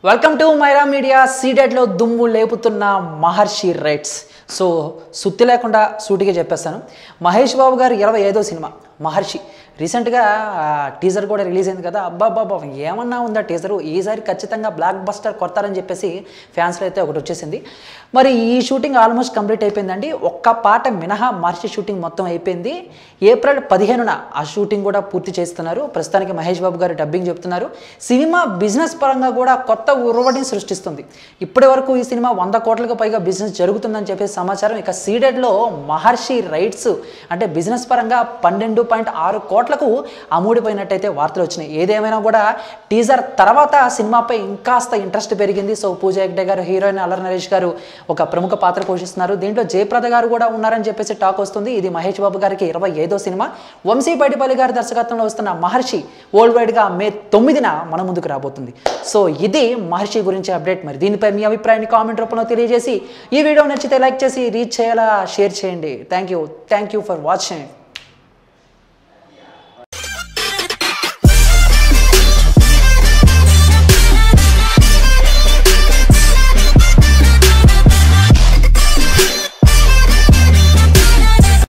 Welcome to Myra media. సీడెడ్లో దుమ్ము లేపుతున్న మహర్షి రైట్స్. సో సుత్తి లేకుండా సూటిగా చెప్పేస్తాను. మహేష్ బాబు గారు 25వ సినిమా మహర్షి రీసెంట్గా టీజర్ కూడా రిలీజ్ అయింది కదా. అబ్బాబ్బాబ్బా ఏమన్నా ఉందా టీజరు, ఈసారి ఖచ్చితంగా బ్లాక్ బస్టర్ కొడతారని చెప్పేసి ఫ్యాన్స్లో అయితే ఒకటి వచ్చేసింది. మరి ఈ షూటింగ్ ఆల్మోస్ట్ కంప్లీట్ అయిపోయిందండి. ఒక్క పాట మినహా మహర్షి షూటింగ్ మొత్తం అయిపోయింది. ఏప్రిల్ 15న ఆ షూటింగ్ కూడా పూర్తి చేస్తున్నారు. ప్రస్తుతానికి మహేష్ బాబు గారు డబ్బింగ్ చెప్తున్నారు. సినిమా బిజినెస్ పరంగా కూడా కొత్త ఉరవడిని సృష్టిస్తుంది. ఇప్పటి వరకు ఈ సినిమా 100 కోట్లకు పైగా బిజినెస్ జరుగుతుందని చెప్పేసి సమాచారం. ఇక సీడెడ్లో మహర్షి రైట్స్ అంటే బిజినెస్ పరంగా 12.6 కోట్లకు అమ్ముడిపోయినట్టయితే వార్తలు వచ్చినాయి. ఏదేమైనా కూడా టీజర్ తర్వాత సినిమాపై ఇంకాస్త ఇంట్రెస్ట్ పెరిగింది. సో పూజా హెగ్డే గారు, హీరోయిన్ అల్లరి నరేష్ గారు ఒక ప్రముఖ పాత్ర పోషిస్తున్నారు. దీంట్లో జయప్రద గారు కూడా ఉన్నారని చెప్పేసి టాక్ వస్తుంది. ఇది మహేష్ బాబు గారికి 25వ సినిమా. వంశీ బైడిపల్లి గారి దర్శకత్వంలో వస్తున్న మహర్షి వరల్డ్ వైడ్గా మే 9న మన ముందుకు రాబోతుంది. సో ఇది మహర్షి గురించి అప్డేట్. మరి దీనిపై మీ అభిప్రాయాన్ని కామెంట్ రూపంలో తెలియజేసి ఈ వీడియో నచ్చితే లైక్ చేసి రీచ్ చేయాలా షేర్ చేయండి. Thank you for watching.